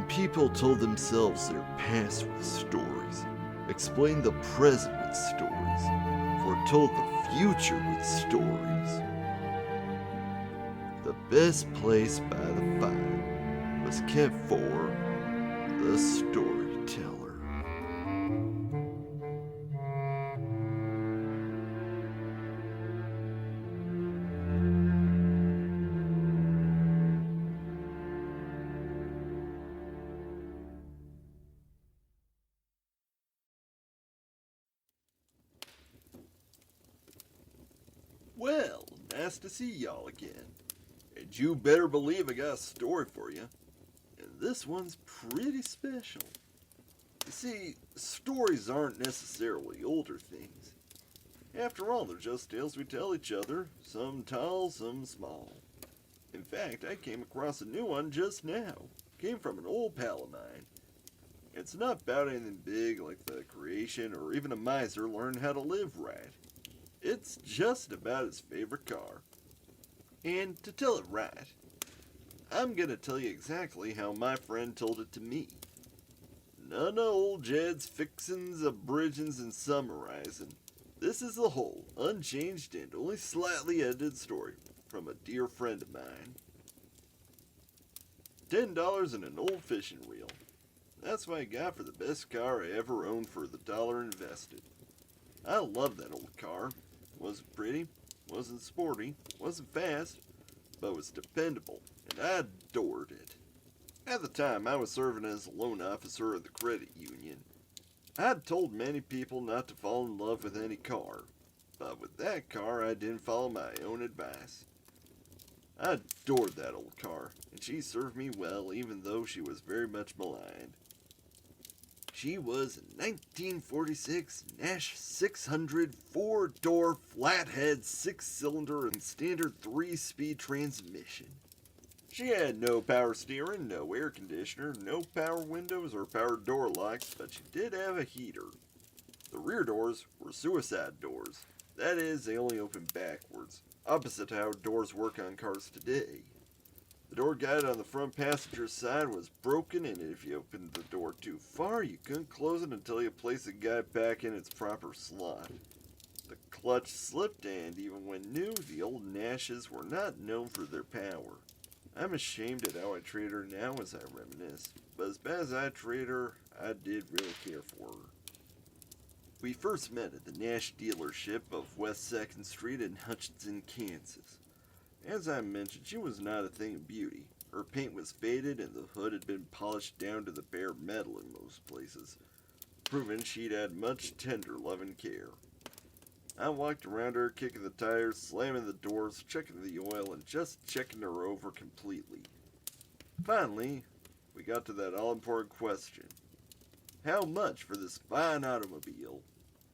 People told themselves their past with stories, explained the present with stories, foretold the future with stories. The best place by the fire was kept for the storyteller. Well, nice to see y'all again. And you better believe I got a story for you. And this one's pretty special. You see, stories aren't necessarily older things. After all, they're just tales we tell each other, some tall, some small. In fact, I came across a new one just now. Came from an old pal of mine. It's not about anything big like the creation or even a miser learning how to live right. It's just about his favorite car. And to tell it right, I'm gonna tell you exactly how my friend told it to me. None of old Jed's fixins, abridgings, and summarizing. This is the whole, unchanged and only slightly edited story from a dear friend of mine. $10 and an old fishing reel. That's what I got for the best car I ever owned for the dollar invested. I love that old car. Wasn't pretty, wasn't sporty, wasn't fast, but was dependable, and I adored it. At the time, I was serving as a loan officer of the credit union. I'd told many people not to fall in love with any car, but with that car, I didn't follow my own advice. I adored that old car, and she served me well even though she was very much maligned. She was a 1946 Nash 600 four-door flathead six-cylinder and standard three-speed transmission. She had no power steering, no air conditioner, no power windows or power door locks, but she did have a heater. The rear doors were suicide doors. That is, they only opened backwards, opposite how doors work on cars today. The door guide on the front passenger side was broken, and if you opened the door too far, you couldn't close it until you placed the guide back in its proper slot. The clutch slipped, and even when new, the old Nashes were not known for their power. I'm ashamed at how I treat her now as I reminisce, but as bad as I treat her, I did really care for her. We first met at the Nash dealership of West 2nd Street in Hutchinson, Kansas. As I mentioned, she was not a thing of beauty. Her paint was faded and the hood had been polished down to the bare metal in most places, proving she'd had much tender love and care. I walked around her, kicking the tires, slamming the doors, checking the oil, and just checking her over completely. Finally, we got to that all-important question. How much for this fine automobile?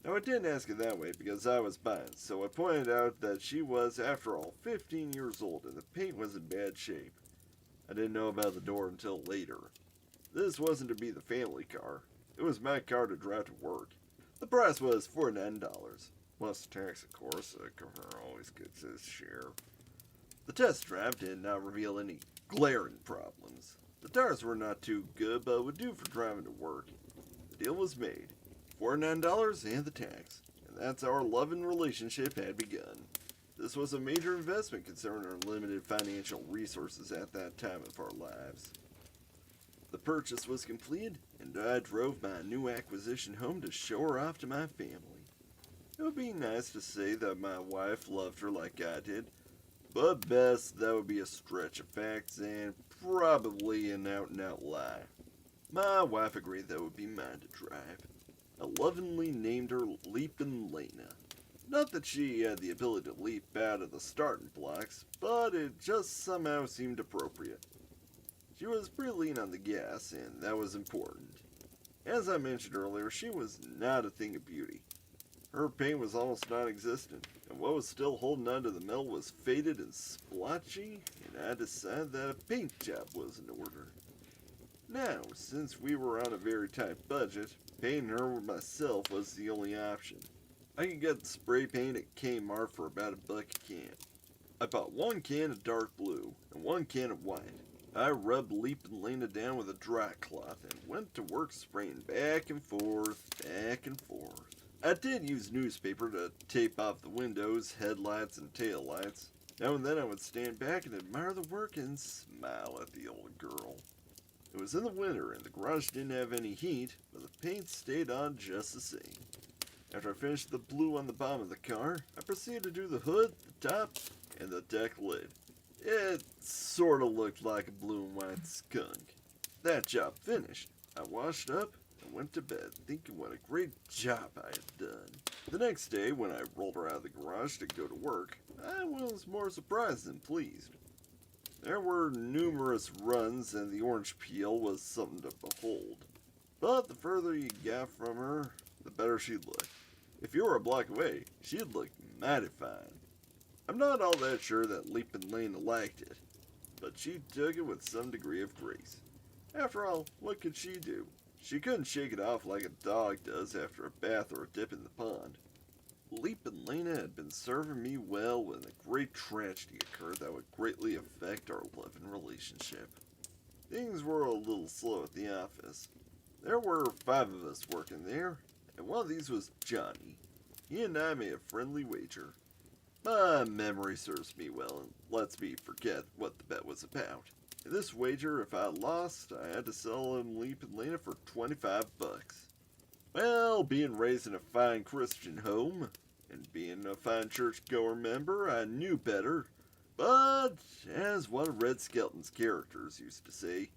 Now, I didn't ask it that way because I was biased, so I pointed out that she was, after all, 15 years old and the paint was in bad shape. I didn't know about the door until later. This wasn't to be the family car. It was my car to drive to work. The price was $49. Plus tax, of course. The governor always gets his share. The test drive did not reveal any glaring problems. The tires were not too good, but would do for driving to work. The deal was made. $49 and the tax, and that's how our loving relationship had begun. This was a major investment considering our limited financial resources at that time of our lives. The purchase was completed, and I drove my new acquisition home to show her off to my family. It would be nice to say that my wife loved her like I did, but best that would be a stretch of facts and probably an out-and-out lie. My wife agreed that it would be mine to drive. I lovingly named her Leapin' Lena. Not that she had the ability to leap out of the starting blocks, but it just somehow seemed appropriate. She was pretty lean on the gas, and that was important. As I mentioned earlier, she was not a thing of beauty. Her paint was almost non-existent, and what was still holding onto the metal was faded and splotchy, and I decided that a paint job was in order. Now, since we were on a very tight budget, painting her myself was the only option. I could get spray paint at Kmart for about $1 a can. I bought one can of dark blue and one can of white. I rubbed Leapin' Lena down with a dry cloth and went to work spraying back and forth, back and forth. I did use newspaper to tape off the windows, headlights, and taillights. Now and then I would stand back and admire the work and smile at the old girl. It was in the winter and the garage didn't have any heat, but the paint stayed on just the same. After I finished the blue on the bottom of the car, I proceeded to do the hood, the top, and the deck lid. It sort of looked like a blue and white skunk. That job finished, I washed up and went to bed thinking what a great job I had done. The next day, when I rolled her out of the garage to go to work, I was more surprised than pleased. There were numerous runs and the orange peel was something to behold. But the further you got from her, the better she looked. If you were a block away, she'd look mighty fine. I'm not all that sure that Leapin' Lena liked it, but she took it with some degree of grace. After all, what could she do? She couldn't shake it off like a dog does after a bath or a dip in the pond. Leapin' Lena had been serving me well when a great tragedy occurred that would greatly affect our loving relationship. Things were a little slow at the office. There were 5 of us working there, and one of these was Johnny. He and I made a friendly wager. My memory serves me well and lets me forget what the bet was about. In this wager, if I lost, I had to sell him Leapin' Lena for $25. Well, being raised in a fine Christian home, and being a fine church-goer member, I knew better. But, as one of Red Skelton's characters used to say,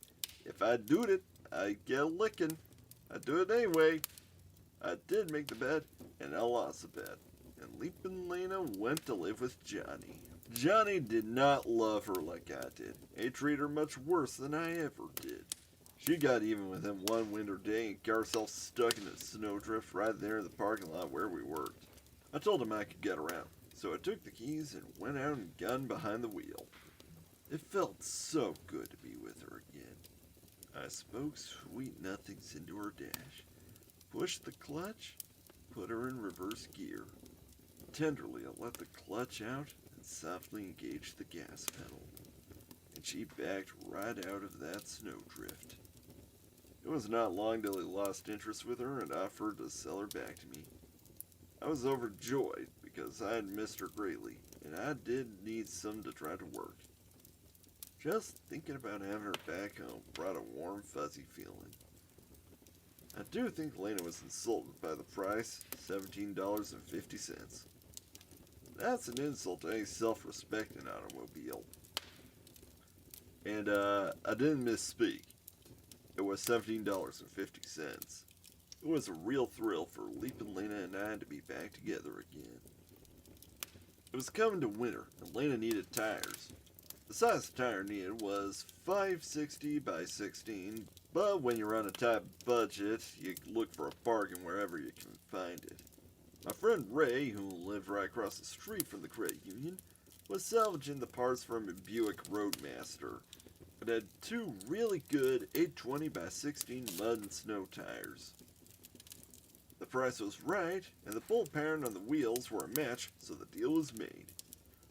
if I doed it, I'd get a licking. I'd do it anyway. I did make the bet, and I lost the bet. And Leapin' Lena went to live with Johnny. Johnny did not love her like I did. He treated her much worse than I ever did. She got even with him one winter day and got herself stuck in a snowdrift right there in the parking lot where we worked. I told him I could get her out, so I took the keys and went out and got behind the wheel. It felt so good to be with her again. I spoke sweet nothings into her dash, pushed the clutch, put her in reverse gear. Tenderly, I let the clutch out and softly engaged the gas pedal, and she backed right out of that snowdrift. It was not long till he lost interest with her and offered to sell her back to me. I was overjoyed because I had missed her greatly, and I did need some to try to work. Just thinking about having her back home brought a warm, fuzzy feeling. I do think Lena was insulted by the price, $17.50. That's an insult to any self-respecting automobile. And I didn't misspeak. It was $17.50. It was a real thrill for Leapin' Lena and I to be back together again. It was coming to winter, and Lena needed tires. The size of tire needed was 560 by 16, but when you're on a tight budget, you look for a bargain wherever you can find it. My friend Ray, who lived right across the street from the credit union, was salvaging the parts from a Buick Roadmaster. It had 2 really good 820 by 16 mud and snow tires. The price was right, and the bolt pattern on the wheels were a match, so the deal was made.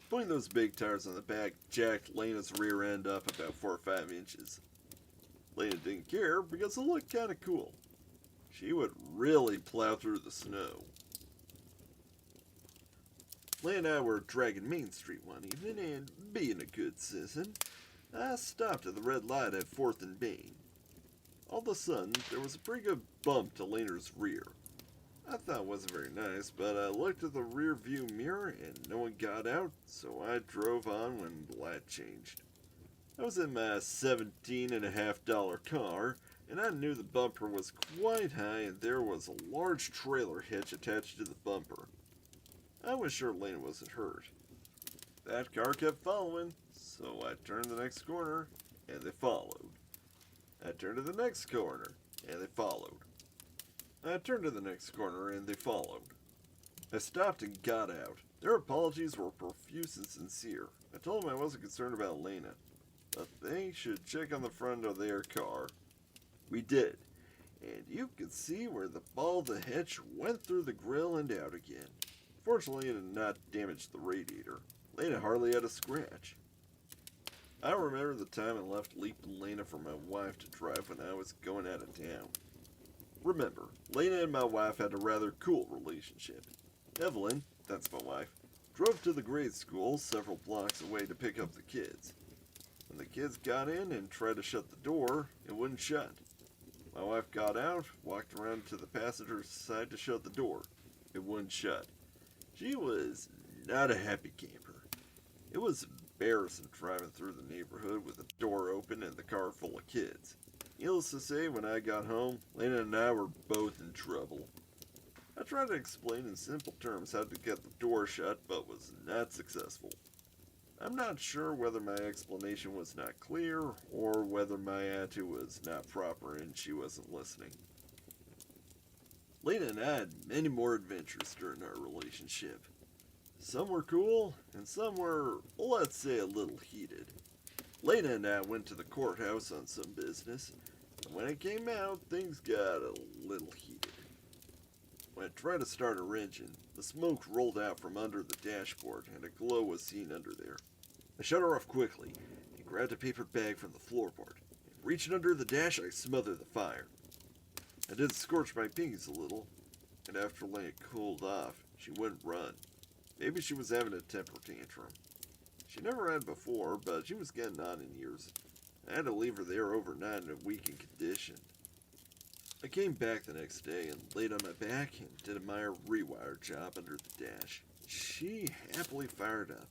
Putting those big tires on the back jacked Lena's rear end up about 4 or 5 inches. Lena didn't care because it looked kind of cool. She would really plow through the snow. Lena and I were dragging Main Street one evening, and being a good citizen, I stopped at the red light at 4th and Main. All of a sudden, there was a pretty good bump to Lena's rear. I thought it wasn't very nice, but I looked at the rear view mirror and no one got out, so I drove on when the light changed. I was in my $17.50 car, and I knew the bumper was quite high and there was a large trailer hitch attached to the bumper. I was sure Lena wasn't hurt. That car kept following, so I turned the next corner, and they followed. I turned to the next corner, and they followed. I turned to the next corner, and they followed. I stopped and got out. Their apologies were profuse and sincere. I told them I wasn't concerned about Lena, but they should check on the front of their car. We did, and you could see where the ball of the hitch went through the grill and out again. Fortunately, it did not damage the radiator. Lena hardly had a scratch. I remember the time I left Leap and Lena for my wife to drive when I was going out of town. Remember, Lena and my wife had a rather cool relationship. Evelyn, that's my wife, drove to the grade school several blocks away to pick up the kids. When the kids got in and tried to shut the door, it wouldn't shut. My wife got out, walked around to the passenger side to shut the door. It wouldn't shut. She was not a happy camper. It was embarrassing driving through the neighborhood with the door open and the car full of kids. Needless to say, when I got home, Lena and I were both in trouble. I tried to explain in simple terms how to get the door shut, but was not successful. I'm not sure whether my explanation was not clear or whether my attitude was not proper and she wasn't listening. Lena and I had many more adventures during our relationship. Some were cool, and some were, let's say, a little heated. Lena and I went to the courthouse on some business, and when it came out, things got a little heated. When I tried to start her engine, the smoke rolled out from under the dashboard, and a glow was seen under there. I shut her off quickly, and grabbed a paper bag from the floorboard. And reaching under the dash, I smothered the fire. I did scorch my pinkies a little, and after letting it cooled off, she wouldn't run. Maybe she was having a temper tantrum. She never had before, but she was getting on in years. I had to leave her there overnight in a weakened condition. I came back the next day and laid on my back and did a minor rewire job under the dash. She happily fired up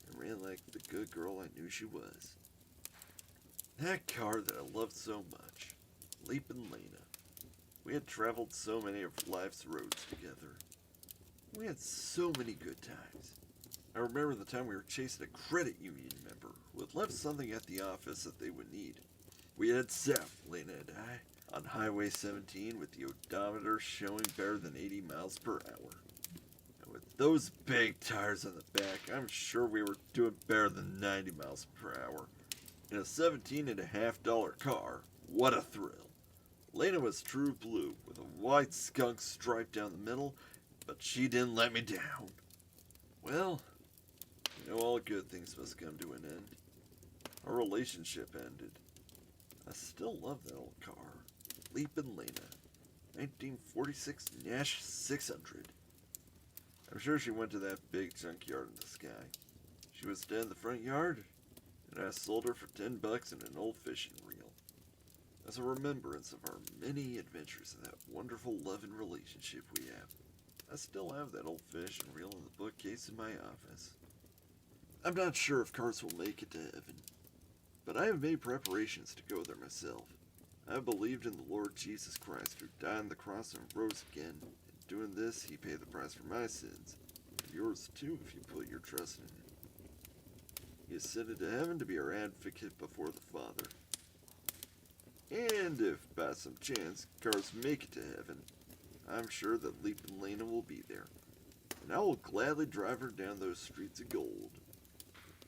and ran like the good girl I knew she was. That car that I loved so much, Leapin' Lena. We had traveled so many of life's roads together. We had so many good times. I remember the time we were chasing a credit union member who had left something at the office that they would need. We headed south, Lena and I, on Highway 17 with the odometer showing better than 80 miles per hour. And with those big tires on the back, I'm sure we were doing better than 90 miles per hour. In a $17.50 car, what a thrill. Lena was true blue, with a white skunk stripe down the middle, but she didn't let me down. Well, you know all good things must come to an end. Our relationship ended. I still love that old car. Leapin' Lena, 1946 Nash 600. I'm sure she went to that big junkyard in the sky. She was dead in the front yard, and I sold her for $10 and an old fishing reel. As a remembrance of our many adventures and that wonderful love and relationship we have, I still have that old fishing reel in the bookcase in my office. I'm not sure if cars will make it to heaven, but I have made preparations to go there myself. I have believed in the Lord Jesus Christ, who died on the cross and rose again. In doing this, he paid the price for my sins, and yours too if you put your trust in him. He ascended to heaven to be our advocate before the Father. And if by some chance cars make it to heaven, I'm sure that Leapin' Lena will be there, and I will gladly drive her down those streets of gold.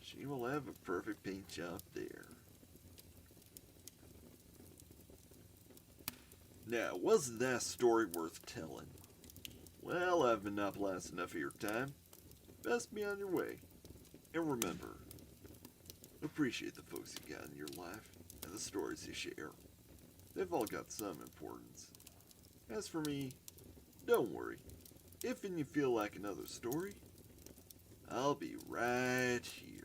She will have a perfect paint job there. Now, wasn't that story worth telling? Well, I've monopolized enough of your time. Best be on your way. And remember, appreciate the folks you got in your life and the stories you share. They've all got some importance. As for me, don't worry. If and you feel like another story, I'll be right here.